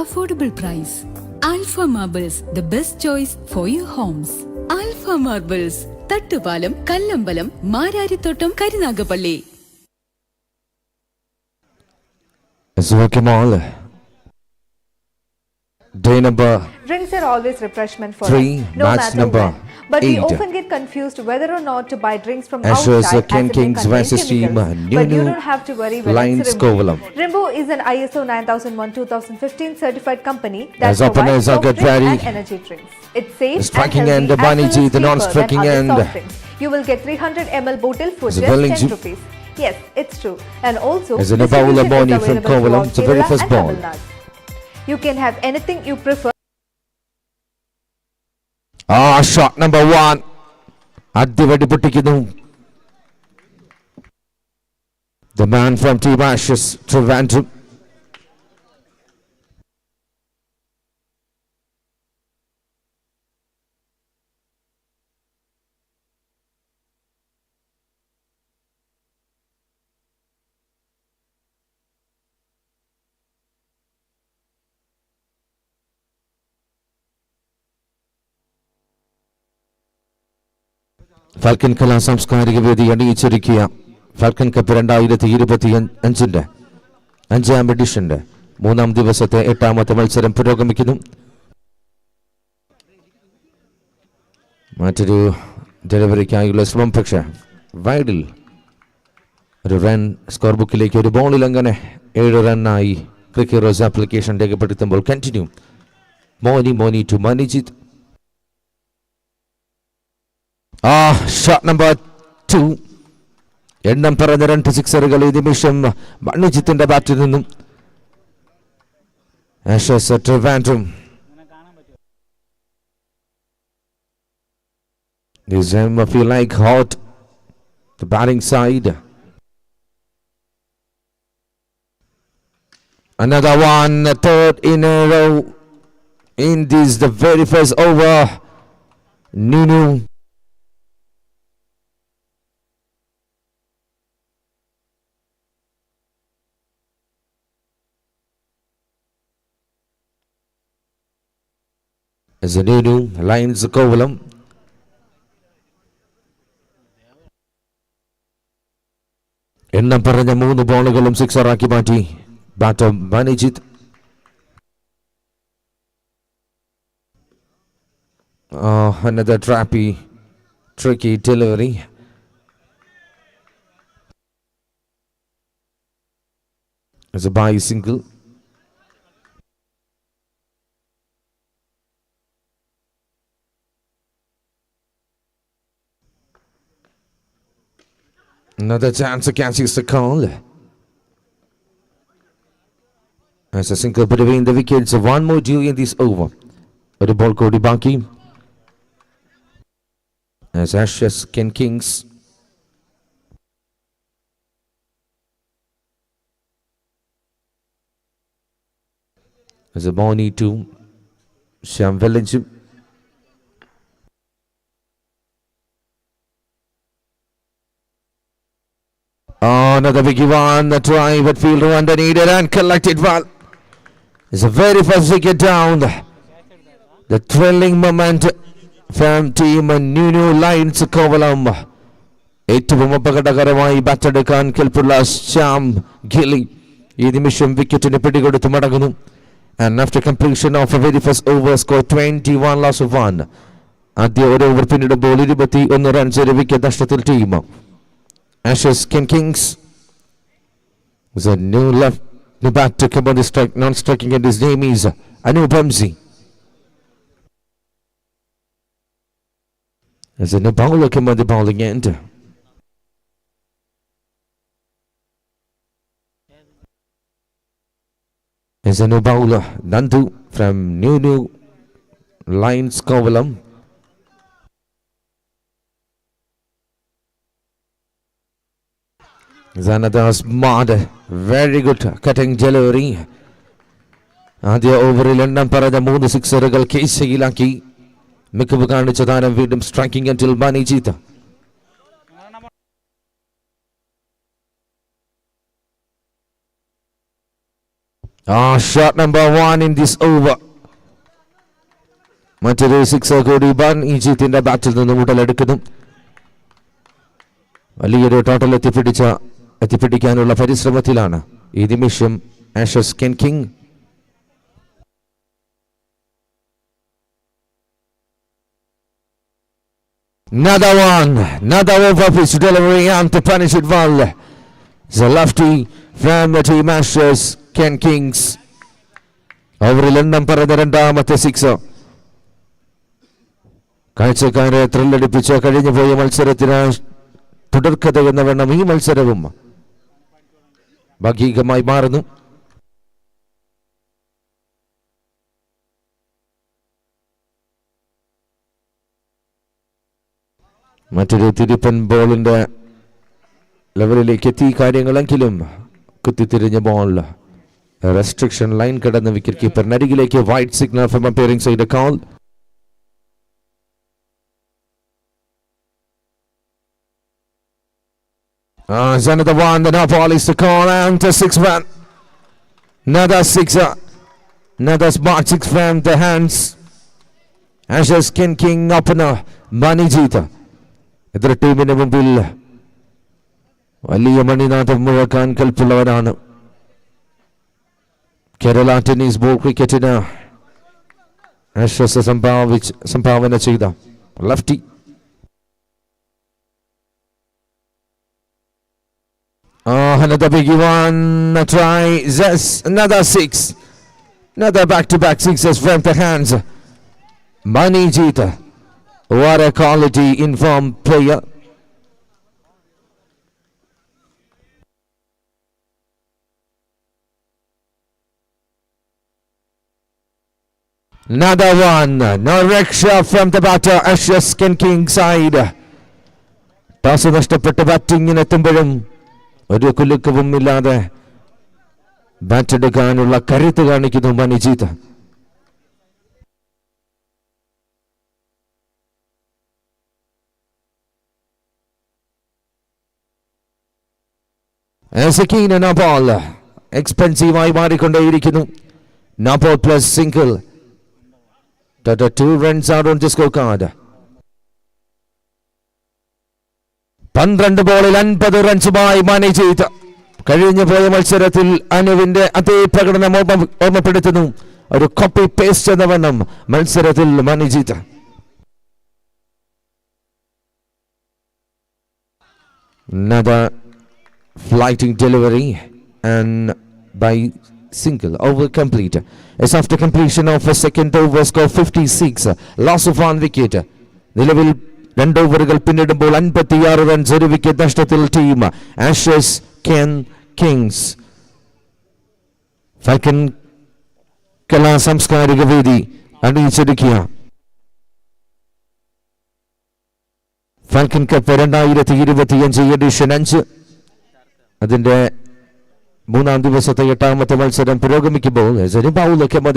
affordable price. Alpha Marbles, the best choice for your homes. Alpha Marbles, Thattupalam, Kallambalam, Mararithottam, Karunagappally. Day number drinks are always refreshment for 3, us, no match matter number when. But 8. we often get confused whether or not to buy drinks from Ashes outside Ken as it may Kings contain versus team chemicals. But you don't have to worry when Lions it's Rimbo. Kovalam. Rimbo is an ISO 9001:2015 certified company that As openers provides are soft get drinks ready. and energy drinks. It's safe The striking and end, healthy, the Bunny as well G, as the non-striking cheaper than end. other soft drinks. You will get 300 ml bottle for The just bowling 10 G. rupees. Yes, it's true. And also, As in a bowl of distribution is Bonnie from available Kovalam, throughout it's the very Kerala first and ball. Tamil Nadu. You can have anything you prefer. Shot number 1. അടിവടി പൊട്ടിക്കുന്നു. The man from Team Ashes, Trivandrum. Falcon കലാ സാംസ്കാരിക വേദി അണിയിച്ചൊരുക്കിയ falcon cup 2025 5ാം എഡിഷന്റെ 3ാം ദിവസത്തെ 8ാമത്തെ മത്സരം പുരോഗമിക്കുന്നു. മറ്റൊരു ഡെലിവറിക്കായുള്ള ശ്രമം, പക്ഷേ വൈഡിൽ ഒരു റൺ സ്കോർ ബുക്കിലേക്ക് ഒരു ബോളിൽ അങ്ങനെ 7 റണ്ണായി ക്രിക്കറ്റ് റോസ് ആപ്ലിക്കേഷൻ രേഖപ്പെടുത്തുമ്പോൾ continue. Moni to Manijith. Shot number 2. എണ്ണം പറഞ്ഞ 2 സിക്സറുകൾ ഈ നിമിഷം മണിജിത്തിന്റെ ബാറ്റിൽ നിന്നും. Ashes Trivandrum. This time I feel like hot. The batting side. Another one, third in a row. In this, the very first over. Nunu. As a Nunu lines the Kovalam. എണ്ണം പറഞ്ഞ 3 ബോളുകളും സിക്സറാക്കി മാറ്റി batter മനിജിത്ത്. Another tricky delivery. As a bye single. Another chance to catch the call. As a single between the wickets, one more due in this over. ഒരു ball കൂടി ബാക്കി. As Ashes Ken Kings. As a Bonnie to Sham Village. Another big one, the try, but fielder under needed and collected well. It's a very first wicket down. The thrilling moment from team Nunu Lions Kovalam. ഏറ്റവും അപകടകരമായി ബാറ്റെടുക്കാൻ കെൽപ്പുള്ള ശ്യാം ഗില്ലി ഈ നിമിഷം വിക്കറ്റിന് പിടികൊടുത്ത് മടങ്ങുന്നു. And after completion of a very first over, score 21 loss of 1. ആദ്യ ഒരു over പിന്നിടുമ്പോൾ 21 runs ഒരു wicket നഷ്ടത്തിൽ team. Ashes Ken Kings was a new bat to come on the strike, non-striking, and his name is Anu Bamsi. As a new bowler come on the bowling end. As a new bowler, Nandu from New Lions Kovalam. Is another smart, very good cutting delivery. ആദ്യ ഓവറിൽ എണ്ണം പറഞ്ഞ 3 സിക്സറുകൾ കേസിയിലാക്കി മികവ് കാണിച്ച താരം വീണ്ടും striking until Manijith. Shot number 1 in this over. മറ്റൊരു sixer കൂടി ഈജിപ്തിന്റെ ബാറ്റിൽ നിന്ന് മുടലെടുക്കുന്നു. വലിയൊരു ടോട്ടൽ എത്തിപ്പിടിക്കാനുള്ള പരിശ്രമത്തിലാണ് ഈ നിമിഷം Ashes Ken King. Another one, another over pitch delivery and to punish it well. It's a lefty from the team Ashes Ken Kings. ഓവറിൽ എണ്ണം പറഞ്ഞ രണ്ടാമത്തെ സിക്സർ. കാഴ്ചക്കാരെ ത്രില്ലടിപ്പിച്ച കഴിഞ്ഞു പോയ മത്സരത്തിന് തുടർക്കഥ എന്ന വണ്ണം ഈ മത്സരവും ഭാഗികമായി മാറുന്നു. മറ്റൊരു തിരിപ്പൻ ബോളിന്റെ ലെവലിലേക്ക് എത്തി കാര്യങ്ങളെങ്കിലും കുത്തിത്തിരിഞ്ഞ ബോൾ റെസ്ട്രിക്ഷൻ ലൈൻ കടന്ന് വിക്കറ്റ് കീപ്പറിനരികിലേക്ക് wide signal from appearing side call. Another one, the ball is to call and to 6 run. Another sixer. Another smart 6 from the hands. Ashes Ken King opener Manijita. എത്ര ടീമിന് മുമ്പിൽ വലിയ മണിനാഥം മുഴക്കാൻ കൽപ്പുള്ളവരാണ്. Kerala tennis ball ക്രിക്കറ്റിന് ആശ്വാസ സംഭാവന ചെയ്ത lefty. Another big one, a try, yes, another 6. Another back-to-back sixes from the hands. Manijita. What a quality informed player. Another one. No Reksha from the batter. Ashes Ken King side. Toss നഷ്ടപ്പെട്ട ബാറ്റിംഗിനെത്തുമ്പോഴും ഒരു കുലുക്കവും ഇല്ലാതെ ബാറ്റെടുക്കാനുള്ള കരുത്ത് കാണിക്കുന്നു മനിജിത്ത്. Ball എക്സ്പെൻസീവായി മാറിക്കൊണ്ടേയിരിക്കുന്നു. നാപ്പോൾ plus single. 2 runs out on the scorecard. 12 ബോളിൽ 50 റൺസുമായി മാനേജ് കഴിഞ്ഞു പോയ മത്സരത്തിൽ അനുവിന്റെ അതേ പ്രകടനം ഓർമ്മപ്പെടുത്തുന്നു. ഒരു കോപ്പി പേസ്റ്റ് എന്ന വണ്ണം മത്സരത്തിൽ manage. Another flighting delivery and by single over complete. As after completion of a second over score 56, loss of 1 wicket. നിലവിൽ 2 ഓവറുകൾ പിന്നിടുമ്പോൾ 56 റൺസ്, 1 വിക്കറ്റ് നഷ്ടത്തിൽ team Ashes Ken Kings. Falcon കലാ സാംസ്കാരിക വേദി അണിയിച്ചൊരുക്കിയ ഫാൽക്കൺ കപ്പ് 2025 എഡിഷൻ 5 അതിന്റെ 3-ാം ദിവസത്തെ 8ാമത്തെ മത്സരം പുരോഗമിക്കുമ്പോൾ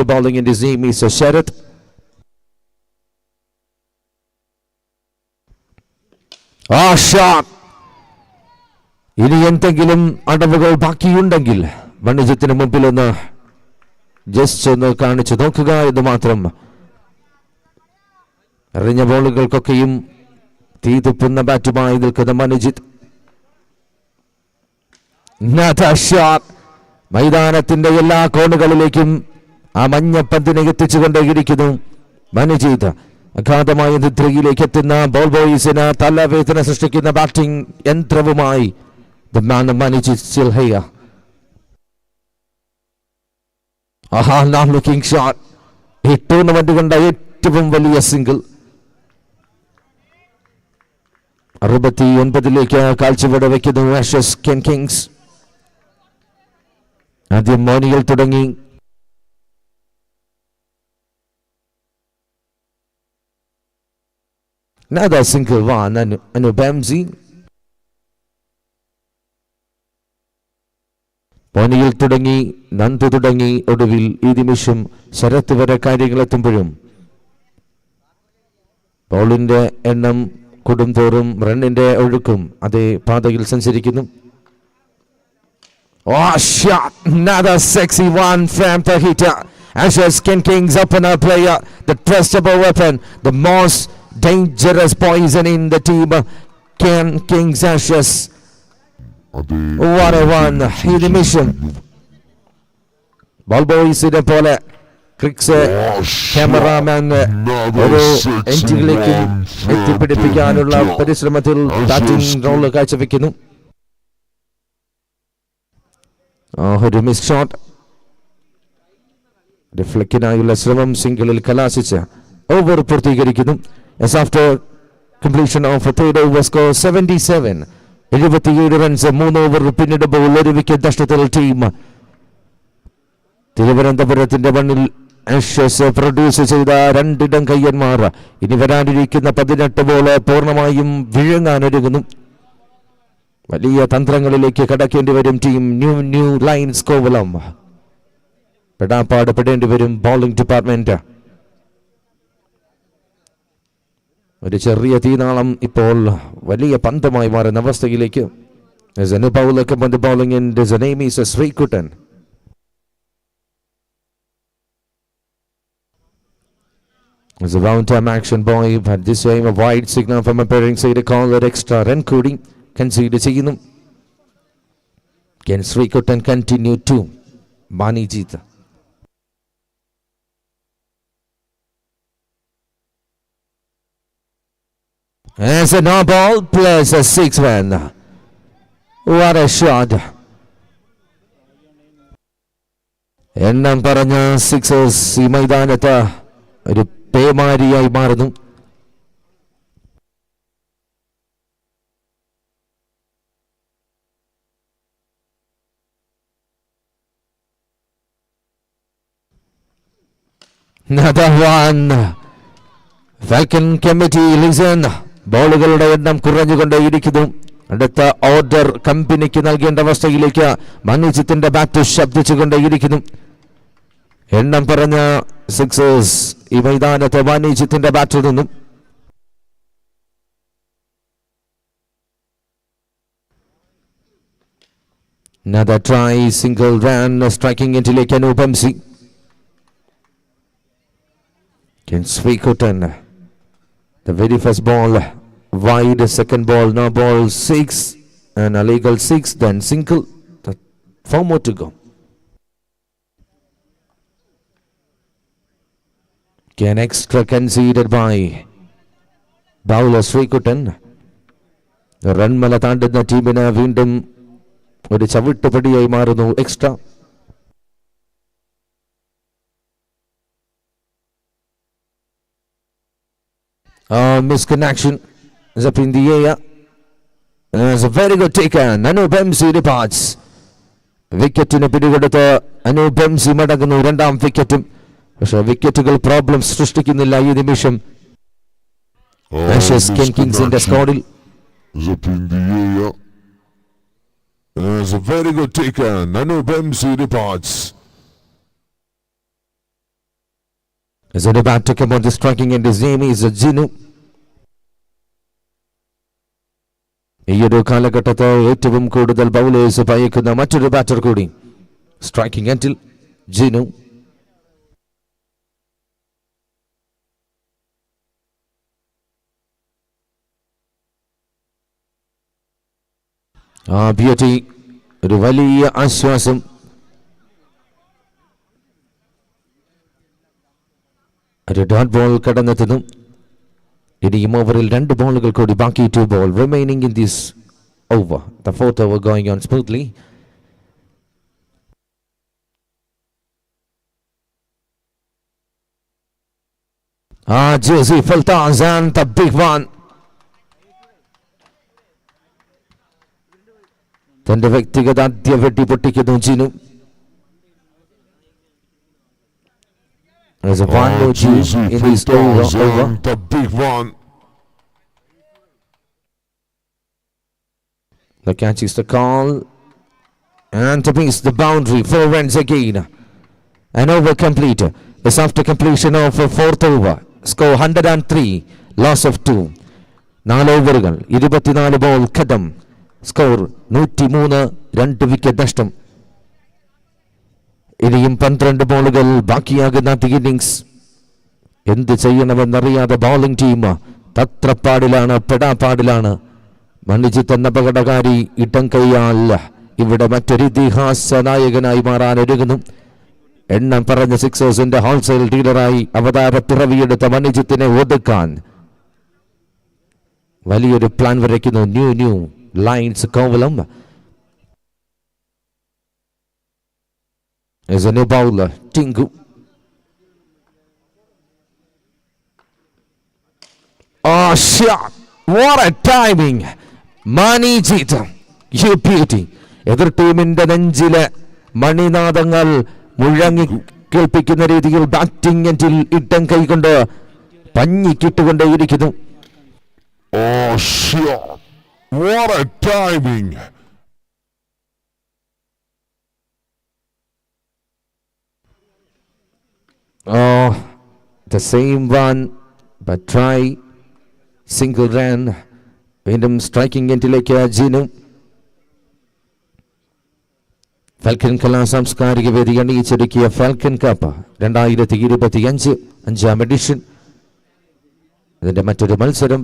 bowling in his name is Sharath. Shot. ഇനി എന്തെങ്കിലും അടവുകൾ ബാക്കിയുണ്ടെങ്കിൽ വണിജ്യത്തിന് മുമ്പിൽ ഒന്ന് ജസ്റ്റ് ഒന്ന് കാണിച്ചു നോക്കുക എന്ന് മാത്രം. എറിഞ്ഞ ബോളുകൾക്കൊക്കെയും തീ തുപ്പുന്ന ബാറ്റുമായി നിൽക്കുന്ന മനുജിത്ത്. മൈതാനത്തിന്റെ എല്ലാ കോണുകളിലേക്കും ആ മഞ്ഞപ്പന്തിനെ എത്തിച്ചുകൊണ്ടേയിരിക്കുന്നു മനുജിത്ത്. അഗാധമായ നിദ്രയിലേക്ക് എത്തുന്ന ബോൾ ബോയ്സിന് തലവേദന സൃഷ്ടിക്കുന്ന ബാറ്റിംഗ് യന്ത്രവുമായി the man Manijit still here. Now looking shot. ഈ ടൂർണമെന്റ് കണ്ട ഏറ്റവും വലിയ സിംഗിൾ. 69 കാഴ്ചവെട വയ്ക്കുന്നു ആഷസ് കെൻ കിങ്സ്. ആദ്യം മോനിയിൽ തുടങ്ങി another single one and Bamzi. മോനിയിൽ തുടങ്ങി നന്ദു തുടങ്ങി ഒടുവിൽ ഈ നിമിഷം ശരത്ത് വരെ കാര്യങ്ങളെത്തുമ്പോഴും ബോളിന്റെ എണ്ണം കൂടുംതോറും റണ്ണിന്റെ ഒഴുക്കും അതേ പാതയിൽ സഞ്ചരിക്കുന്നു. Oh, shot. Another sexy one from the hitter. Ashes Ken Kings opener player. The trustable weapon. The most dangerous poison in the team. Ken Kings Ashes. What a one. ഈ നിമിഷം ബോൾ ബോയ്സിനെ പോലെ ക്രിക്സ് ക്യാമറാമാൻ ഒരു എൻഡിലേക്ക് എത്തിപ്പിടിപ്പിക്കാനുള്ള പരിശ്രമത്തിൽ batting role കാഴ്ചവെക്കുന്നു. ഒരു miss shot. ഡിഫ്ലക്റ്റിനായുള്ള ശ്രമം സിംഗിളിൽ കലാശിച്ച് ഓവർ പൂർത്തീകരിക്കുന്നു. After completion of a third over score 77. 77 runs 3 over പിന്നിടുമ്പോൾ ഒരു വിക്കറ്റ് നഷ്ടത്തിൽ ടീം തിരുവനന്തപുരത്തിന്റെ മണ്ണിൽ ആഷസ് പ്രൊഡ്യൂസ് ചെയ്ത രണ്ടിടം കയ്യന്മാർ ഇനി വരാനിരിക്കുന്ന 18 ബോൾ പൂർണ്ണമായും വിഴുങ്ങാനൊരുങ്ങുന്നു. വലിയ തന്ത്രങ്ങളിലേക്ക് കടക്കേണ്ടി വരും ടീം ന്യൂ ലയൺസ് കോവളം. പെടാപ്പാട് പെടേണ്ടി വരും ബോളിംഗ് ഡിപ്പാർട്ട്മെന്റ്. ഒരു ചെറിയ തീനാളം ഇപ്പോൾ വലിയ പന്തമായി മാറുന്ന അവസ്ഥയിലേക്ക്. There's a new bowler come on the bowling end. His name is Srikutan. It's a round time action boy, but this time a wide signal from appearing side to call that extra run coding. Concede ചെയ്യുന്നു. Can Srikutan continue to Manijit? As a no ball plus a 6 run. What a shot. എണ്ണം പറഞ്ഞ sixers ഈ മൈതാനത്ത് ഒരു പേമാരിയായി മാറുന്നു. Another one. Falcon committee listen. ബോളുകളുടെ എണ്ണം കുറഞ്ഞുകൊണ്ടേയിരിക്കുന്നു. അടുത്ത order കമ്പനിക്ക് നൽകേണ്ട അവസ്ഥയിലേക്ക് മനുജിത്തിന്റെ ബാറ്റ് ശബ്ദിച്ചുകൊണ്ടേയിരിക്കുന്നു. എണ്ണം പറഞ്ഞ സിക്സേഴ്സ് ഈ മൈതാനത്ത് മനുജിത്തിന്റെ ബാറ്റിൽ നിന്നും. Another try, single run, striking into Anup MC. Can Srikutan. The very first ball wide, second ball no ball 6 and a legal 6, then single. 4 more to go. Can extra conceded by bowler Srikutan. Run മല താണ്ടുന്ന ടീമിന് വീണ്ടും ഒരു ചവിട്ടുപടിയായി മാറുന്നു extra. Misconnection is up in the air. It's a very good taker. Anup MC departs. വിക്കറ്റിന് പിടികൊടുത്ത് Anoop MC മടങ്ങുന്നു. രണ്ടാം വിക്കറ്റും. പക്ഷേ വിക്കറ്റുകൾ പ്രോബ്ലം സൃഷ്ടിക്കുന്നില്ല ഈ നിമിഷം. ആഷസ് കെൻ കിങ്സിന്റെ സ്കോഡിൽ. Up in the air. It's a very good taker. Anup MC departs. As a bat to come on the striking end, his name is Jinu. ഈ ഒരു കാലഘട്ടത്ത് ഏറ്റവും കൂടുതൽ ബൗളേഴ്സ് പയക്കുന്ന മറ്റൊരു ബാറ്റർ കൂടി. സ്ട്രൈക്കിംഗ് എൻഡിൽ ജിനു. ബ്യൂട്ടി ഒരു വലിയ ആശ്വാസം. ഒരു ഡോട്ട് ബോൾ കടന്നെത്തുന്നു. ഇനിയും ഓവറിൽ 2 ബോളുകൾ കൂടി ബാക്കി. 2 ball remaining in this over. The 4th over going on smoothly. Jose Faltaz and the big one. തന്റെ വ്യക്തിഗത ആദ്യ വെട്ടി പൊട്ടിക്കുന്നു Jinu. There's a 1-2 in this over. The big one. The catch is the call. And to miss the boundary. 4 runs again. An over complete. It's after completion of a 4th over. Score 103. Loss of 2. 4 ഓവറുകൾ 24 ball ഖതം. Score 103. 2 wicket നഷ്ടം. ഇനിയും 12 ബോളുകൾ ബാക്കിയാകുന്ന innings. എന്ത് ചെയ്യണമെന്നറിയാതെ bowling team തത്രപ്പാടിലാണ്, പെടാപ്പാടിലാണ്. മണിജിത്ത് എന്ന അപകടകാരി ഇടം കൈയാൽ ഇവിടെ മറ്റൊരു ഇതിഹാസ നായകനായി മാറാൻ ഒരുങ്ങുന്നു. എണ്ണം പറഞ്ഞ സിക്സേഴ്സിന്റെ ഹോൾസെയിൽ ഡീലറായി അവതാര പിറവിയെടുത്ത മണിജിത്തിനെ ഒതുക്കാൻ വലിയൊരു പ്ലാൻ വരയ്ക്കുന്നു New Lions Kovalam. As a new bowler, Tingu. Oh, shot! What a timing! Manijit, you beauty. എതിർ ടീമിന്റെ നെഞ്ചിലെ മണിനാദങ്ങൾ മുഴങ്ങി കേൾപ്പിക്കുന്ന രീതിയിൽ ബാറ്റിംഗ് എൻഡിൽ ഇട്ടം കൈകൊണ്ട് പഞ്ഞിക്കിട്ടുകൊണ്ടേയിരിക്കുന്നു. Oh, shot! What a timing! Oh, the same one, but try single run. വീണ്ടും സ്ട്രൈക്കിംഗ് എൻഡിലേക്ക് ജിനു. ഫാൽക്കൺ കലാ സാംസ്കാരിക വേദി അണിയിച്ചൊരുക്കിയ ഫാൽക്കൺ കപ്പ് 2025 5ാം എഡിഷൻ. അതിന്റെ മറ്റൊരു മത്സരം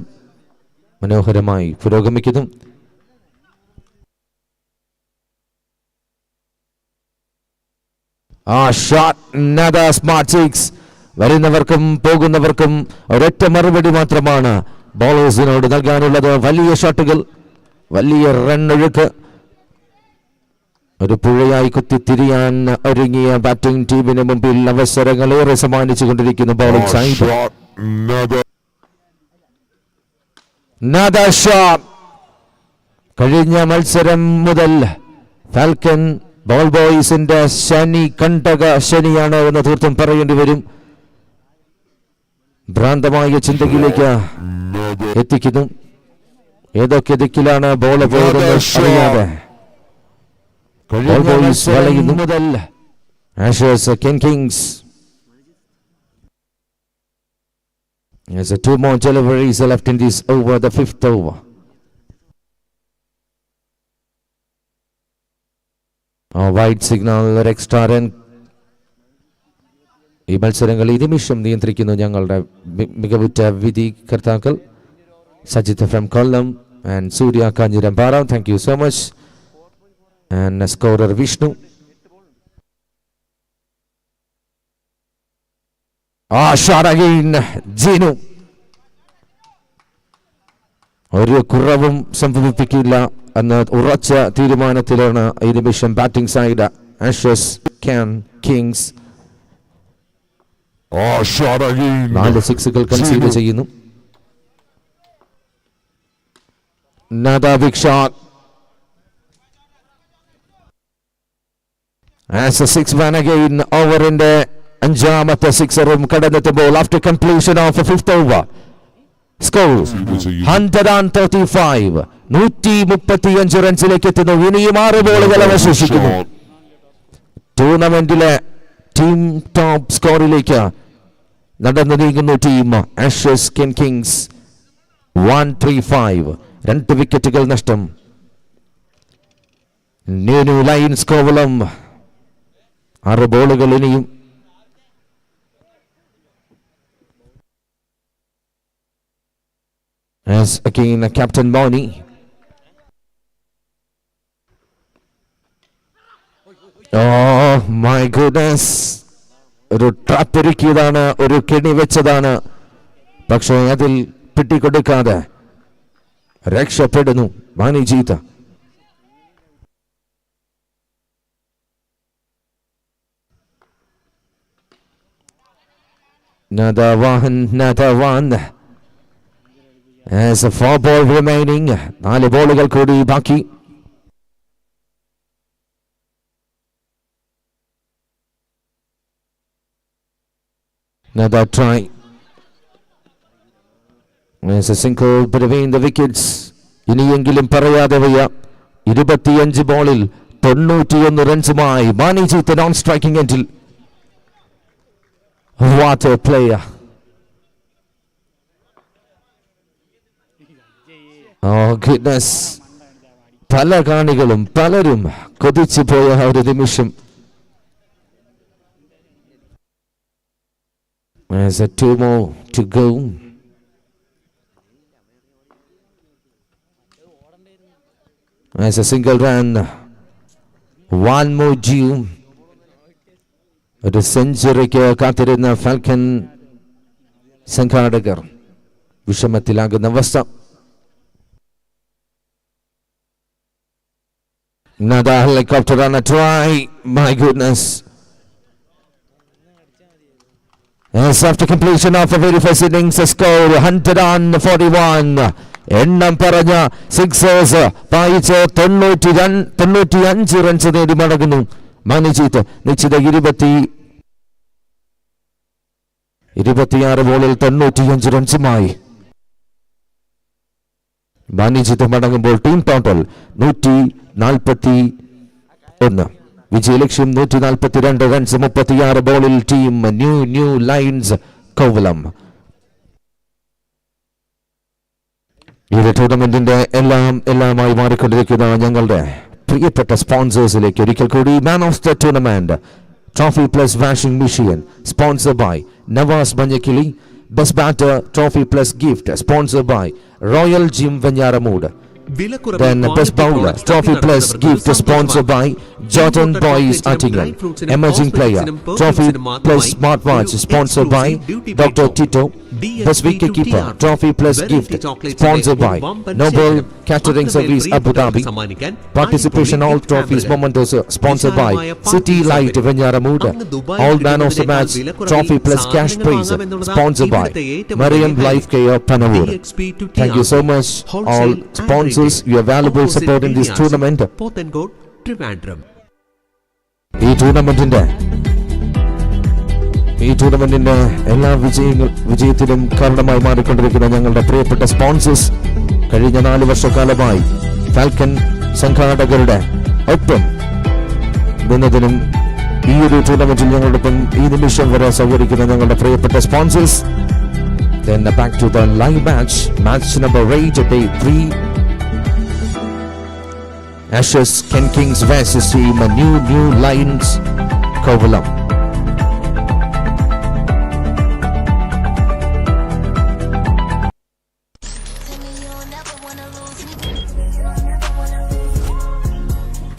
മനോഹരമായി പുരോഗമിക്കുന്നു. ആ ഷോട്ട്, another smart six. വരുന്നവർക്കും പോകുന്നവർക്കും ഒരൊറ്റ മറുപടി മാത്രമാണ് ബോളേഴ്സിനോട് നൽകാനുള്ളത്. വലിയ ഷോട്ടുകൾ, വലിയ റൺ ഒഴുക്ക്. ഒരു പുഴയായി കുത്തിത്തിരിയാൻ ഒരുങ്ങിയ ബാറ്റിംഗ് ടീമിന് മുമ്പിൽ അവസരങ്ങൾ ഏറെ സമ്മാനിച്ചുകൊണ്ടിരിക്കുന്നു ബോളിംഗ് സൈഡ്. Another shot. കഴിഞ്ഞ മത്സരം മുതൽ ഫാൽക്കൺ ബോൾ ബോയ്സിന്റെ ശനി കണ്ടക ശനിയാണ് എന്ന് തീർത്തും പറയേണ്ടി വരും. ഭ്രാന്തമായ ചിന്തയിലേക്ക് എത്തിക്കുന്നു. ഏതൊക്കെ ദിക്കിലാണ് ബോൾ പോയതെന്ന് അറിയാതെ ബോൾ ബോയ്സ് വളയുന്നു മുതൽ ആഷേഴ്സ് Kings. There's 2 more deliveries left in this over, the 5th over. A wide signal, ഒരു എക്സ്ട്രാ റൺ. ഈ മത്സരങ്ങൾ ഈ നിമിഷം നിയന്ത്രിക്കുന്നു ഞങ്ങളുടെ മികവുറ്റ വിധികർത്താക്കൾ Sajith from Kollam and Surya Kanjirampara. Thank you so much. And scorer Vishnu. ആ ഷോട്ട് അഗൈൻ ജീനു. ഒരു കുറവും സംഭവിപ്പിക്കില്ല എന്ന ഉറച്ച തീരുമാനത്തിലാണ് ഈ നിമിഷം ബാറ്റിംഗ് സൈഡ് ആഷസ് കിങ്സ്. 4 സിക്സുകൾ കൺസീഡ് ചെയ്യുന്നു. Another big shot. As a 6-1 again, ഓവറിന്റെ 5ാമത്തെ സിക്സറും കടന്നെത്തുമ്പോൾ after completion of 5th over. Score 135. 135 റൺസിലേക്ക് എത്തുന്നു. ഇനിയും 6 ബോളുകൾ അവശേഷിക്കുന്നു. ടൂർണമെന്റിലെ ടീം ടോപ്പ് സ്കോറിലേക്ക് നടന്നു നീങ്ങുന്നു ടീം ആഷസ് കിങ്സ്. 135. 2 വിക്കറ്റുകൾ നഷ്ടം. ന്യൂ ലയൺസ് കോവലം 6 ബോളുകൾ ഇനിയും. As again Captain Moni. Oh my goodness. ഒരു ട്രാപ്പ് ഒരുക്കിയതാണ്, ഒരു കെണി വെച്ചതാണ്. പക്ഷേ അതിൽ പിടികൊടുക്കാതെ രക്ഷപ്പെടുന്നു മാനിജീത്ത്. Nadawan. As a 4 ball remaining. 4 ബോളുകൾ കൂടി ബാക്കി. Another try. As a single between the wickets. ഇനിയെങ്കിലും പറയാതെ വയ്യ. 25 ബോളിൽ 91 റൺസുമായി മാനിജീത്ത് നോൺ സ്ട്രൈക്കിംഗ് എൻഡിൽ. What a player. Oh goodness. പല കാണികളും പലരും കൊതിച്ചു പോയ ഒരു നിമിഷം. There's a 2 more to go. There's a single run. 1 more due. ഒരു സെഞ്ചുറിക്ക് കാത്തിരുന്ന ഫാൽക്കൺ സംഘാടകർ വിഷമത്തിലാകുന്ന അവസ്ഥ. Another helicopter on a try. My goodness. As after completion of the very first innings, a score 141. എണ്ണം പറഞ്ഞ സിക്സേഴ്സ് പായിച്ച് 95 റൺസ് നേടി മടങ്ങുന്നു മാനിജീത്ത്. നിശ്ചിത 26 ബോളിൽ 95 റൺസുമായി മാനിജീത്ത് മടങ്ങുമ്പോൾ ടീം ടോട്ടൽ 141. വിജയലക്ഷ്യം 142 റൺസ് 36 ബോളിൽ. Team New Lions Kovalam. ഈ ടൂർണമെന്റിന്റെ എല്ലാമായി മാറിക്കൊണ്ടിരിക്കുന്ന ഞങ്ങളുടെ പ്രിയപ്പെട്ട സ്പോൺസേഴ്സിലേക്ക് ഒരിക്കൽ കൂടി. Man of the tournament trophy plus washing machine sponsored by Navas Manjakkili. Best batter trophy plus gift sponsored by Royal Gym Venjaramoodu. Then best bowler trophy plus gift sponsored by Jordan Boys Attingal. Emerging player trophy plus smartwatch sponsored by Dr. Tito. Best wicket keeper trophy plus gift sponsored by Noble Catering Service Abu Dhabi. Participation all trophies mementos sponsored by City Light Venyaramuda. All man of the match trophy plus cash prize sponsored by Mariam Life Care Panavur. Thank you so much all sponsors. Your valuable support in this tournament. ഈ ടൂർണമെന്റിന്റെ എല്ലാ വിജയത്തിലും കാരണമായി മാറിക്കൊണ്ടിരിക്കുന്ന ഞങ്ങളുടെ പ്രിയപ്പെട്ട sponsors കഴിഞ്ഞ 4 വർഷക്കാലമായി falcon സംഘാടകരുടെ ഒപ്പം നിന്നതിനും ഈ ഒരു ടൂർണമെന്റിൽ ഞങ്ങളോടൊപ്പം ഈ നിമിഷം വരെ സഹകരിക്കുന്ന ഞങ്ങളുടെ പ്രിയപ്പെട്ട sponsors. Then back to the live match number 8 day 3. Ashes Ken Kings versus team New Lions Kovalam.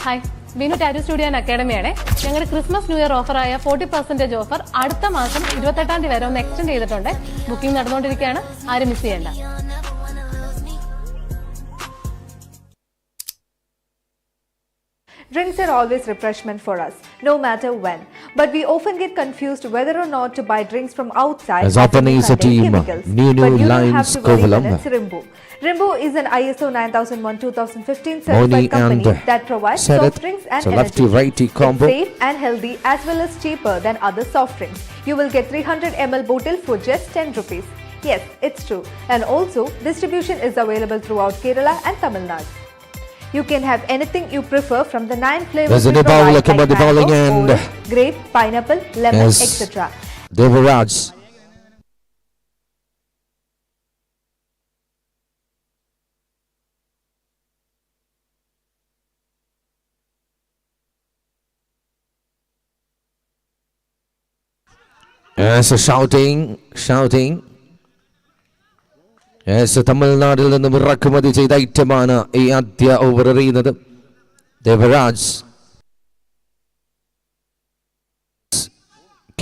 Hi, Beenu tattoo studio and അക്കാഡമിയാണ്. ഞങ്ങളുടെ ക്രിസ്മസ് ന്യൂ ഇയർ ഓഫറായ 40% ഓഫർ അടുത്ത മാസം 28 വരെ ഒന്ന് എക്സ്റ്റെൻഡ് ചെയ്തിട്ടുണ്ട്. ബുക്കിംഗ് നടന്നുകൊണ്ടിരിക്കുകയാണ്, ആരും മിസ് ചെയ്യേണ്ട. Drinks are always refreshment for us, no matter when. But we often get confused whether or not to buy drinks from outside. As often is a team, New Lions Kovalam. Rimbo is an ISO 9001:2015 certified company that provides soft drinks and energy. It's safe and healthy as well as cheaper than other soft drinks. You will get 300 ml bottle for just 10 rupees. Yes, it's true. And also, distribution is available throughout Kerala and Tamil Nadu. You can have anything you prefer from the 9 flavors we provide like mango, orange, grape, pineapple, lemon, etc. Devaraj. Yes, shouting. തമിഴ്നാട്ടിൽ നിന്നും ഇറക്കുമതി ചെയ്ത ഐറ്റമാണ് ഈ ആദ്യ over എറിയുന്നത്. Devaraj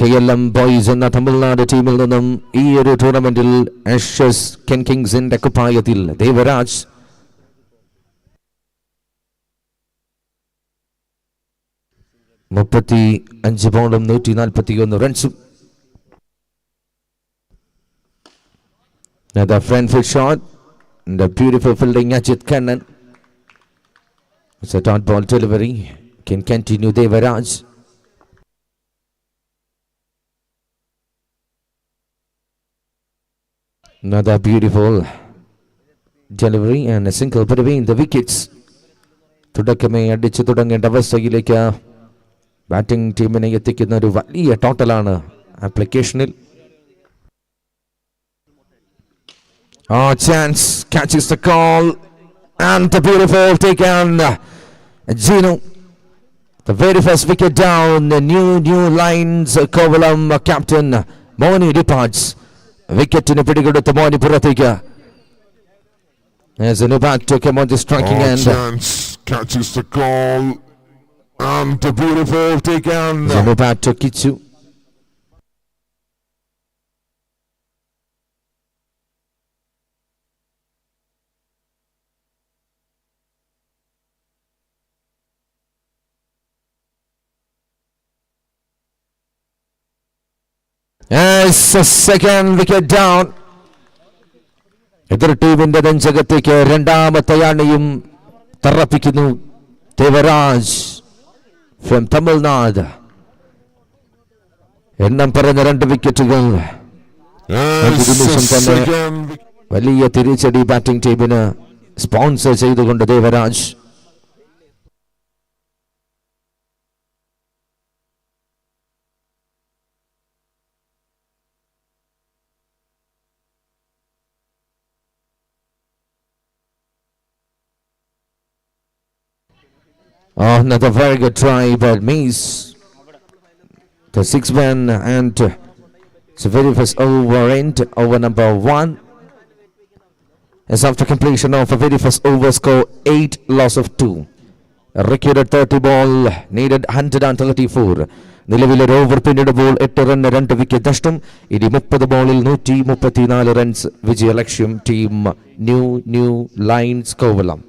KLM boys എന്ന തമിഴ്നാട് ടീമിൽ നിന്നും ഈ ഒരു ടൂർണമെന്റിൽ ആഷസ് കെൻ കിങ്സിന്റെ കുപ്പായത്തിൽ ദേവരാജ്. മുപ്പത്തിയഞ്ച് ബോളും 141 റൺസും. Another front foot shot and a beautiful fielding Ajit Kannan. It's a dot ball delivery. Can continue Devaraj. Another beautiful delivery and a single between the wickets. തുടക്കമേ അടിച്ചു തുടങ്ങേണ്ട അവസ്ഥയിലേക്ക് ബാറ്റിംഗ് ടീമിനെ എത്തിക്കുന്ന ഒരു വലിയ ടോട്ടലാണ് ആപ്ലിക്കേഷനിൽ. Chance catches the call and the beautiful take on Gino. The very first wicket down, the new Lions Kovalam captain Moni departs. Wicket in a pretty good at the Moni Purathika. There's a new bat to come on the striking end. Chance catches the call. And a beautiful taken. There's a new bat to Kitsu. Yes, a second wicket down. എതിർ ടീമിന്റെ നെഞ്ചകത്തേക്ക് രണ്ടാമത്തെ യാണിയും തറപ്പിക്കുന്നു Devaraj from Tamil Nadu. എണ്ണം പറഞ്ഞ 2 വിക്കറ്റുകൾ. തന്നെ വലിയ തിരിച്ചടി batting ടീമിന് സ്പോൺസർ ചെയ്തുകൊണ്ട് Devaraj. Oh, another very good try, but miss. The 6-man and it's the very first over end, over number 1. As after completion of a very first over, score 8, loss of 2. A recorded 30 ball, needed 134. നിലവിലൊരു over പിന്നീട് ball 8 run 2 wicket നഷ്ടം. ഇനി 30 ബോളിൽ 134 runs വിജയലക്ഷ്യം team New Lions Kovalam.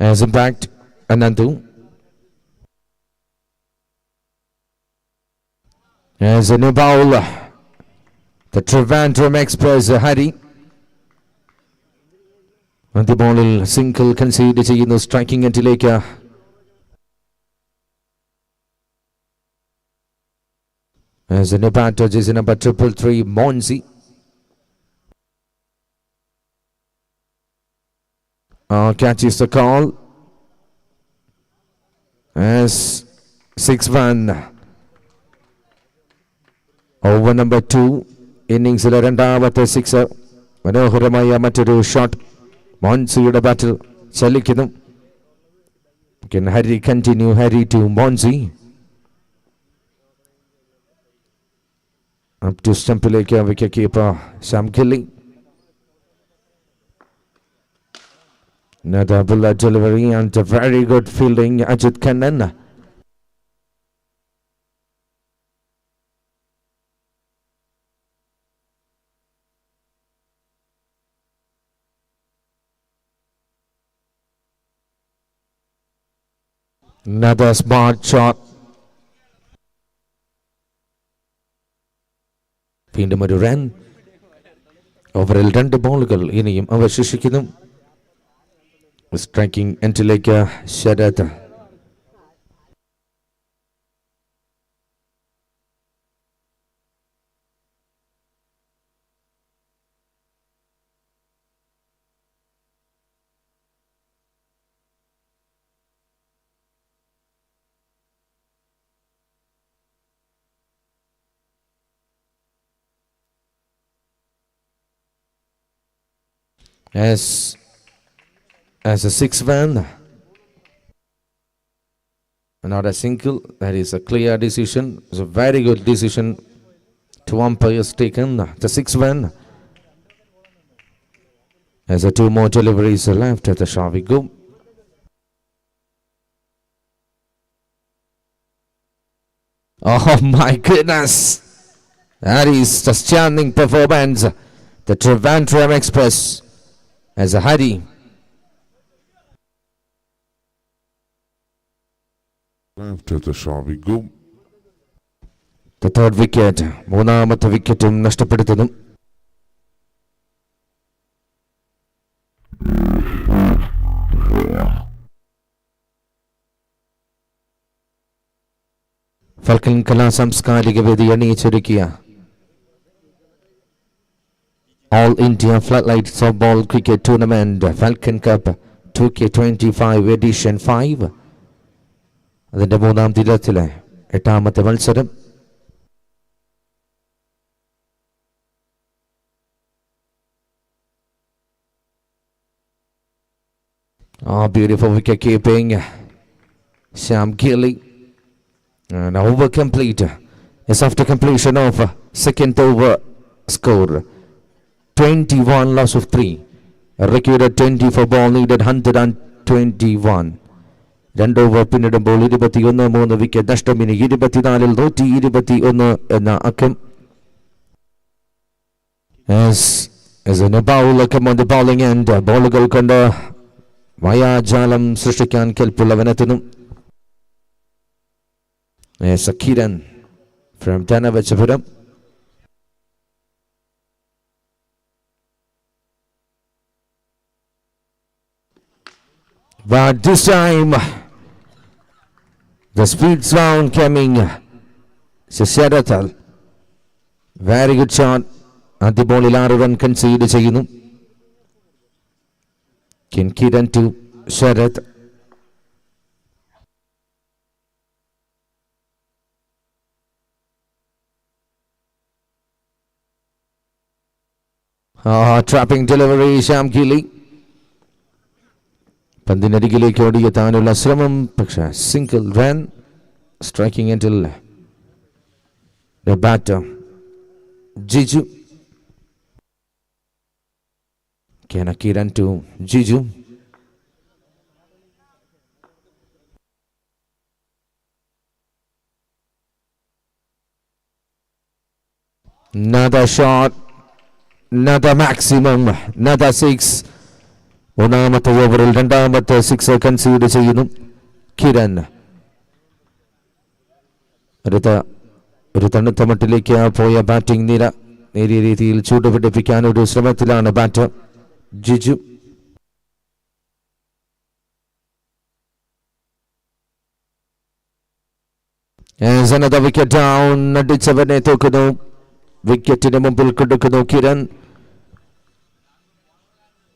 As impact Anandu. As a new bowler, the Trivandrum Express Hari. And the ball single conceded in the striking endilekku. As a new batter is number 333 Monzi. Catches the call as 6-1 over number 2 innings രണ്ടാമത്തെ 6 മനോഹരമായ മറ്റൊരു shot മോൻസിയുടെ ബാറ്റിൽ ചലിക്കുന്നു. Can Harry continue? Harry to Monsi. Up to stumpലേക്ക് wicket keeper Sam Gilly. Another bullet delivery and a very good fielding, Ajit Kannan. Another smart shot. വീണ്ടും ഒരു run. ഓവറിൽ 2 ബോളുകൾ ഇനിയും അവശേഷിക്കുന്നു. Striking endilekku Sharath. As a 6-man, not a single. That is a clear decision. It's a very good decision to umpires taken. The 6-man. As a 2 more deliveries left at the shall we go. Oh my goodness! That is the stunning performance. The Trivandrum Express as a Hari. Left at the shall we go. The 3rd wicket. മൂന്നാമത്തെ വിക്കറ്റും നഷ്ടപ്പെടുത്തുന്നു. ഫൽക്കൻ കലാ സാംസ്കാരിക വേദി അണിയിച്ചൊരുക്കിയ All India Floodlight Softball Cricket Tournament Falcon Cup 2K25 Edition 5. അതിന്റെ 3-ാം ദിനത്തിലെ 8ാമത്തെ മത്സരം. Beautiful wicket keeping. Sam Keely. And over complete. It's after completion of second over score. 21 loss of 3. Required 20 for ball needed 121. 2 over പിന്നിടുമ്പോൾ 21 wicket നഷ്ടം. ഇനി 24-ൽ 121 എന്ന അക്കം. As in a bowl come on the bowling end. ബോളുകൾ കൊണ്ട് മായാജാലം സൃഷ്ടിക്കാൻ കെൽപ്പുള്ളവനെത്തുന്നു. Kiran from Tanavachapuram. But this time, the speed round coming. Sharathal. Very good shot. At the ball, 6 run concede ചെയ്യുന്നു. Kiran to Sharath. Trapping delivery, Sham Keely. പന്തിനരികിലേക്ക് ഓടിയെത്താനുള്ള ശ്രമം, പക്ഷേ single run. Striking എൻഡിൽ batter Jiju. Kiran to Jiju. Another shot. Another maximum. Another 6. ഒന്നാമത്തെ ഓവറിൽ രണ്ടാമത്തെ 6 concede ചെയ്യുന്നു കിരൺ. ഒരു തണുത്ത മട്ടിലേക്ക് പോയ ബാറ്റിംഗ് നിര നേരിയ രീതിയിൽ ചൂടുപിടിപ്പിക്കാൻ ഒരു ശ്രമത്തിലാണ് batter Jiju. Another wicket down. അടിച്ചവനെ തോക്കുന്നു. വിക്കറ്റിന് മുമ്പിൽ കൊടുക്കുന്നു കിരൺ.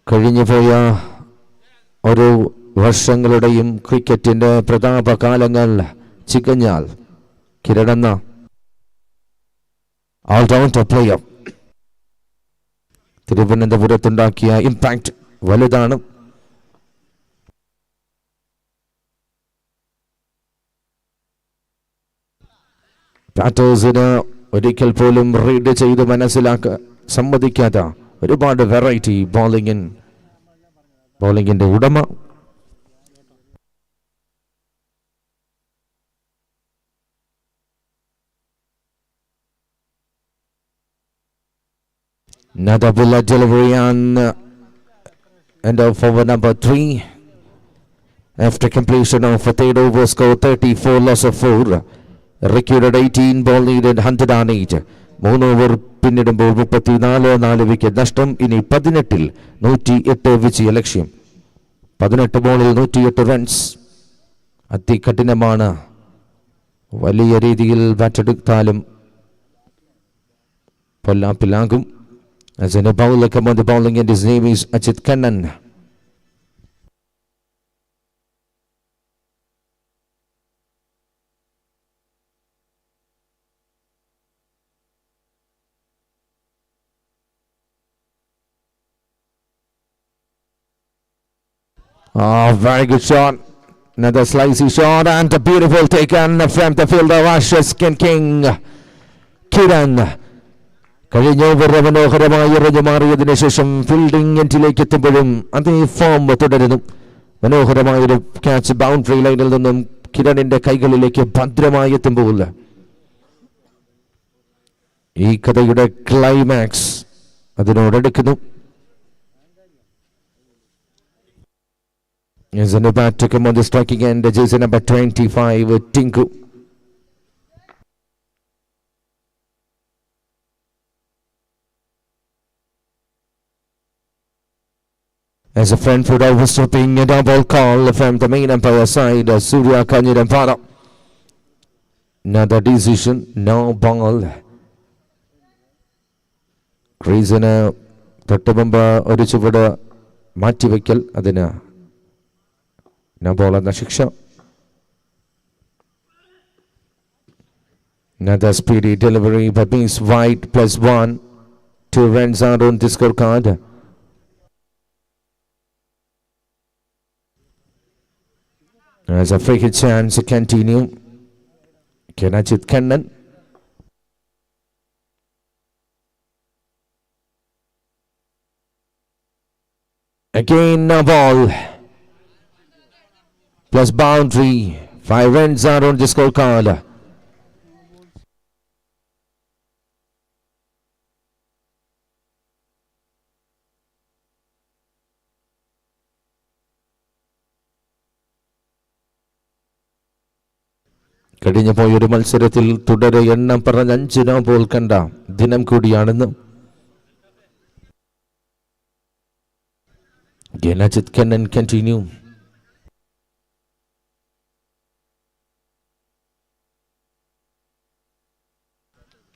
കഴിഞ്ഞുപോയ ഒരു വർഷങ്ങളുടെയും ക്രിക്കറ്റിന്റെ പ്രതാപകാലങ്ങൾ ചികഞ്ഞാൽ കിരണെന്ന ഓൾറൗണ്ടർ പ്ലെയർ തിരുവനന്തപുരത്തുണ്ടാക്കിയ ഇമ്പാക്ട് വലുതാണ്. ബാറ്റേഴ്സിന് ഒരിക്കൽ പോലും റീഡ് ചെയ്ത് മനസ്സിലാക്കാൻ സമ്മതിക്കാത്ത ഒരുപാട് വെറൈറ്റി ബോളിംഗിന്റെ ഉടമ. Another bullet delivery on end of over number 3. After completion of a third over score 34 loss of 4. Recorded 18 ball needed 108. 3 over പിന്നിടുമ്പോൾ 34 വിക്കറ്റ് നഷ്ടം. ഇനി 18-ൽ 108 വിജയ ലക്ഷ്യം. 18 ബോളിൽ 108 റൺസ്. അതികഠിനമാണ്. വലിയ രീതിയിൽ ബാറ്റെടുത്താലും പൊല്ലാപ്പിലാകും. As in a bowler come on the bowling and his name is Ajit Kannan. Very good shot. Another slicey shot and a beautiful taken from the fielder Ashish King. Kiran. കഴിഞ്ഞ over മനോഹരമായി എറിഞ്ഞു മാറിയതിനു ശേഷം fielding എൻഡിലേക്ക് എത്തുമ്പോഴും അതേ form തുടരുന്നു. മനോഹരമായൊരു catch boundary ലൈനിൽ നിന്നും കിരണിന്റെ കൈകളിലേക്ക് ഭദ്രമായി എത്തുമ്പോൾ ഈ കഥയുടെ climax അതിനോടടുക്കുന്നു. As in the bat to come on the striking end, jersey number 25, Tinku. As a front foot overstepping, a double call from the main umpire side, Surya Kanyidampara. Another decision, no ball. ക്രീസിന് തൊട്ടുമുമ്പ് ഒരു ചുവട് മാറ്റിവെക്കൽ, അതിന് no ball എന്ന ശിക്ഷ. Another speedy delivery but means wide +1. 2 runs out on the scorecard. As a free hit chance to continue. Kenachit Kannan. Again a ball. Plus boundary. 5 runs are on the scorecard. കഴിഞ്ഞ പോയൊരു മത്സരത്തിൽ തുടരെ എണ്ണം പറഞ്ഞ 5 no ball കണ്ട ദിനം കൂടിയാണെന്ന്. Kenachit Kannan continue.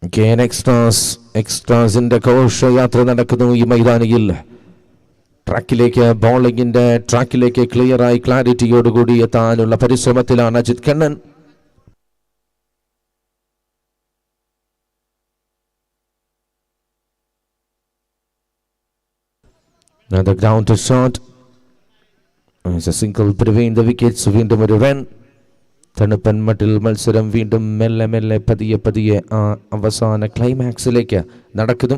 Again എക്സ്ട്രാസിന്റെ ഘോഷയാത്ര നടക്കുന്നു ഈ മൈതാനിയിൽ. ട്രാക്കിലേക്ക് ബോളിംഗിന്റെ ട്രാക്കിലേക്ക് ക്ലിയറായി ക്ലാരിറ്റിയോടുകൂടി എത്താനുള്ള പരിശ്രമത്തിലാണ് Ajith Kannan. Another ground shot. It's a single between the wickets. വീണ്ടും ഒരു റൺ. തണുപ്പൻ മട്ടിൽ മത്സരം വീണ്ടും മെല്ലെ മെല്ലെ പതിയെ ആ അവസാന ക്ലൈമാക്സിലേക്ക് നടക്കുന്നു.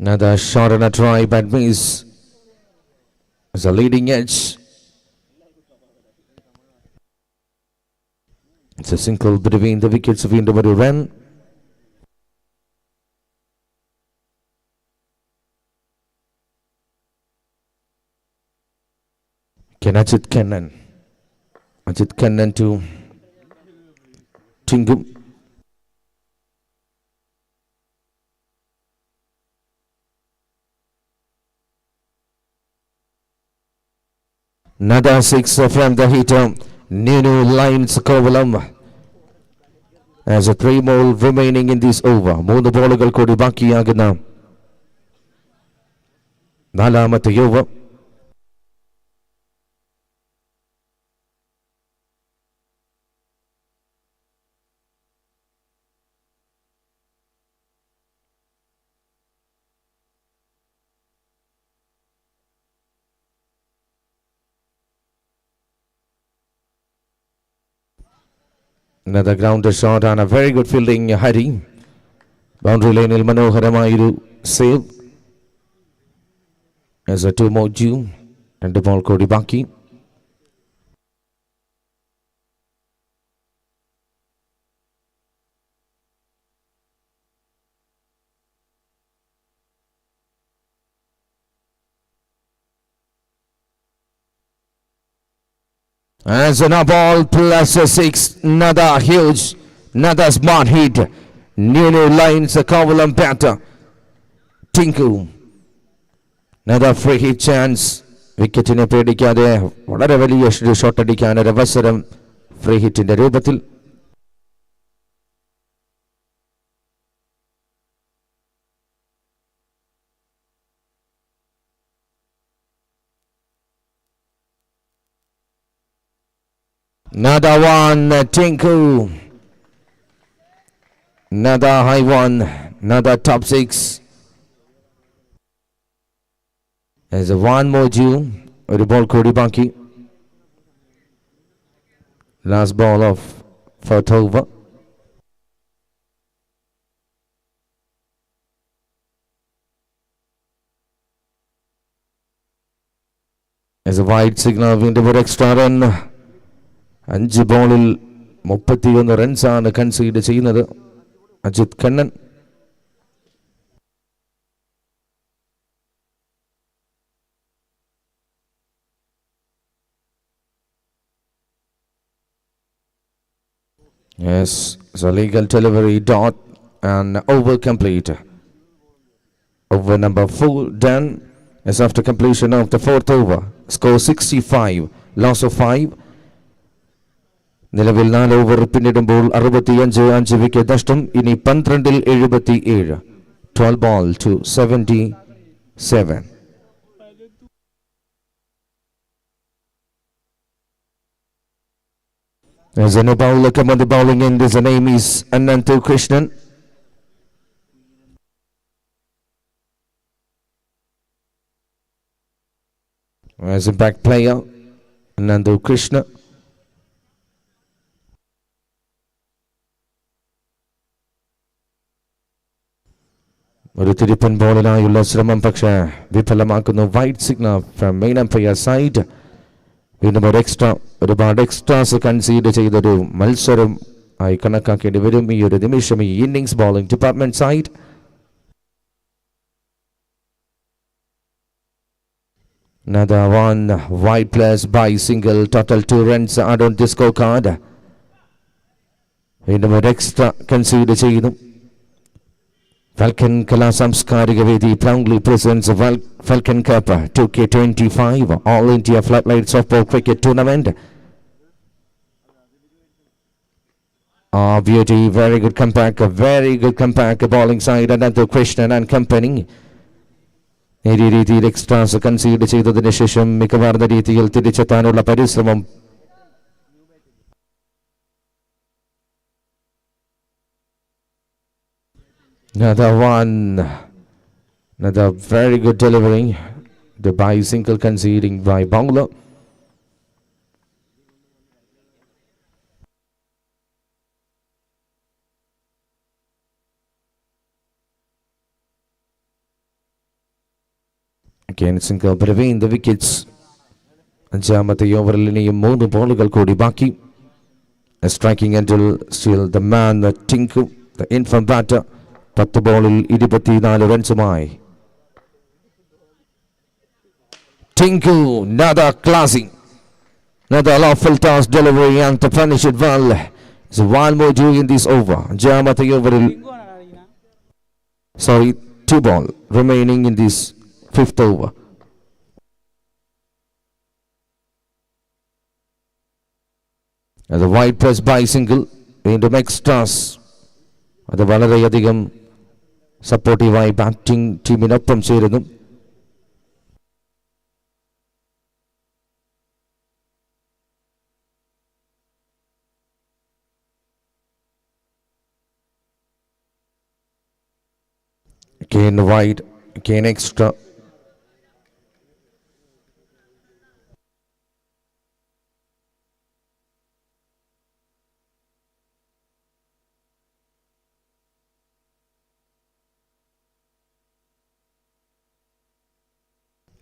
Another shot and a try by Miss as a leading edge. It's a single between the wickets. വീണ്ടും ഒരു run. Kenachit Kannan. Ajit Kannan to Tingum. Another 6 from the hitter Ninu Lines Kovalam. As a 3 more remaining in this over. 3 ബോളുകൾ കൂടി ബാക്കിയാകുന്ന 4ാമത്തെ over. Another grounder shot and a very good fielding Hari. Boundary lane il മനോഹരമായൊരു save. As a 2 more due. 2 ball കൂടി ബാക്കി. As a ball plus a 6, another huge, another smart hit. New lines a Kovalam batter. Tinku. Another free hit chance. വിക്കറ്റിനെ പേടിക്കാതെ വളരെ വലിയ shot അടിക്കാൻ ഒരു അവസരം free ഹിറ്റിന്റെ രൂപത്തിൽ. Another one, Tinku. Another high one, another top 6. There's a 1 more due. ഒരു ball കൂടി ബാക്കി. Last ball of 4th over. There's a wide signal. വീണ്ടും ഒരു എക്സ്ട്രാ റൺ. 5 ബോളിൽ 31 റൺസാണ് കൺസീഡ് ചെയ്യുന്നത് Ajith Kannan. Yes, it's a legal delivery dot and over complete. Over number 4 done is after completion of the 4th over. Score 65, loss of 5. നിലവിൽ 4 over പിന്നിടുമ്പോൾ 65 wicket നഷ്ടം. ഇനി 12-ൽ 77. 12 ball to 77. As a bowler come on the bowling end, his name is Anantu Krishnan. as a back player, Nandu Krishna. ഒരു തിരിപ്പൻ ബോളിനായുള്ള ശ്രമം പക്ഷേ വിഫലമാക്കുന്നു. Wide signal from main umpire side. വീണ്ടും ഒരുപാട് എക്സ്ട്രാസ് കൺസീഡ് ചെയ്തൊരു മത്സരം ആയി കണക്കാക്കേണ്ടി വരും ഈ ഒരു നിമിഷം ഈ innings bowling department side. Another one wide plus by single, total 2 runs add on the scorecard. വീണ്ടും ഒരു എക്സ്ട്രാ കൺസീഡ് ചെയ്യുന്നു. Falcon Kala Samskarika Vedi proudly presents Falcon Cup 2K25 All India Floodlight Softball Cricket Tournament. Beauty, very good comeback, bowling side, Anantha Krishnan and company. നേരിയ രീതിയിൽ extras concede ചെയ്തതിനു ശേഷം മികവാർന്ന രീതിയിൽ തിരിച്ചെത്താനുള്ള പരിശ്രമം. Another very good delivery. The by single conceding by Bangla. Again single between the wickets. അഞ്ചാമത്തെ ഓവറിൽ ഇനിയും 3 ബോളുകൾ കൂടി ബാക്കി. Striking until still the man Tinku, the infant batter. 10 ബോളിൽ 24 റൺസുമായി Tinku, another classy, another lawful toss delivery and to finish it well. So one more due in this over. അഞ്ചാമത്തെ ഓവറിൽ 2 ball remaining in this 5th over. As a wide press by single into extras. അത് വളരെയധികം സപ്പോർട്ടീവായി batting ടീമിനൊപ്പം ചേരുന്നു. Again wide, again extra.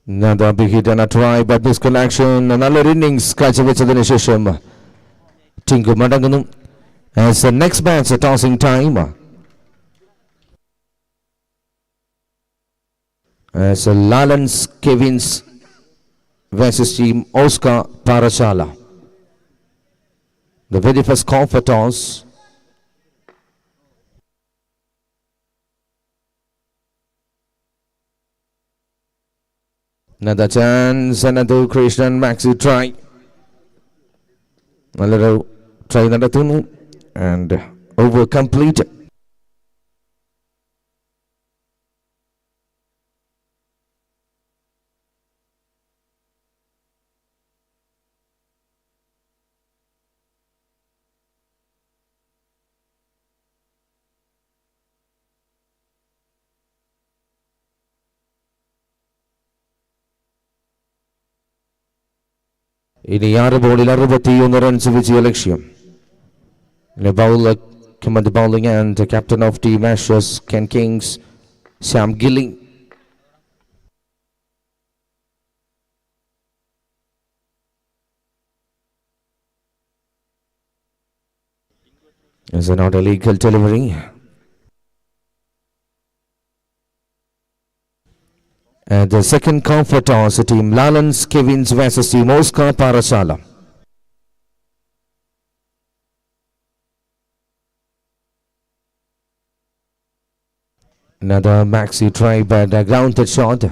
Another big hit and a try, but disconnection. Another innings കാഴ്ചവെച്ചതിന് ശേഷം ടിങ്കു മടങ്ങുന്നു. As the next match tossing time. As Lalans Kevins versus team Oscar Parashala. The very first call for toss. Another chance, another Krishnan Maxi try. Another try നടത്തുന്നു and over complete. ഇനി 6 ബോളിൽ 61 runs വിജയ ലക്ഷ്യം. Bowler command the bowling and the captain of team Ashes Ken Kings Sam Gilling. Is not a legal delivery. And the second call for toss, team Lalans Kevins versus team Oscar Parashala. Another maxi try, but a grounded shot.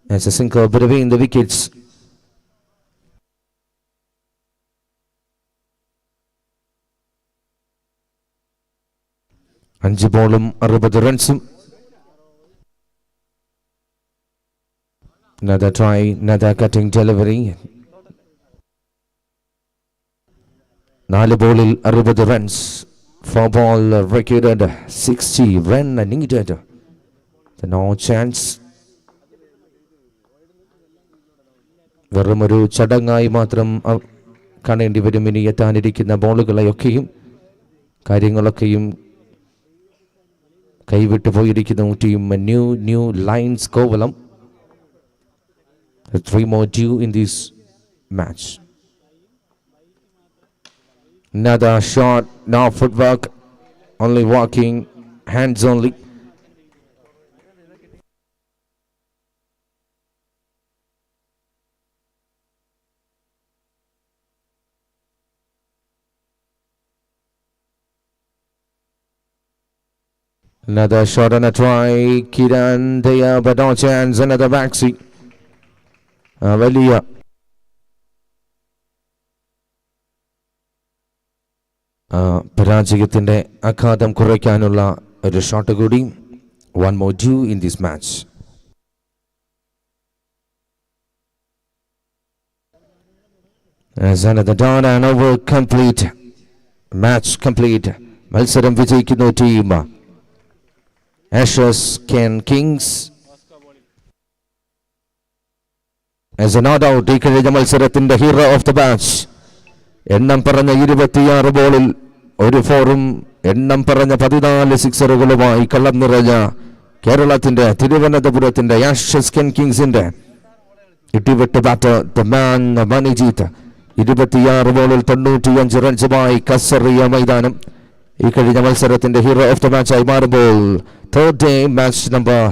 As a single between the wickets. അഞ്ച് ബോളും 60 റൺസും. Another try, another cutting delivery. 4 bowlil 60 runs. 4 ball recorded 60 run needed. No chance. വെറുമൊരു ചടങ്ങായി മാത്രം കാണേണ്ടി വരും ഇനി എത്താനിരിക്കുന്ന ബോളുകളെയൊക്കെയും. കാര്യങ്ങളൊക്കെയും കൈവിട്ടു പോയിരിക്കുന്ന team New Lions Kovalam. 3 more due in this match. Another shot, no footwork, only walking, hands only. Another shot and a try. Kiran there, but no chance. Another backseat. വലിയ പരാജയത്തിന്റെ ആഘാതം കുറയ്ക്കാനുള്ള ഒരു ഷോട്ട് കൂടി. 1 more due in this match. As another done and over complete. Match complete. മത്സരം വിജയിക്കുന്ന team Ashes Kings. As a not out, ഈ കഴിഞ്ഞ മത്സരത്തിന്റെ ഹീറോ ഓഫ് ദ മാച്ച്. എണ്ണം പറഞ്ഞ 26 ബോളിൽ ഒരു ഫോറും എണ്ണം പറഞ്ഞ 14 സിക്സറുകളുമായി കള്ളം നിറഞ്ഞ കേരളത്തിന്റെ തിരുവനന്തപുരത്തിന്റെ ആഷസ് കിങ്സിന്റെ ഇടിവെട്ട് ബാറ്റർ ദ മാൻ മണിജീത്ത് 26 ബോളിൽ 95 റൺസുമായി കസറിയ മൈതാനം. ഈ കഴിഞ്ഞ മത്സരത്തിന്റെ ഹീറോ ഓഫ് ദ മാച്ചായി മാറുമ്പോൾ തേർഡ് ഡേ മാച്ച് നമ്പർ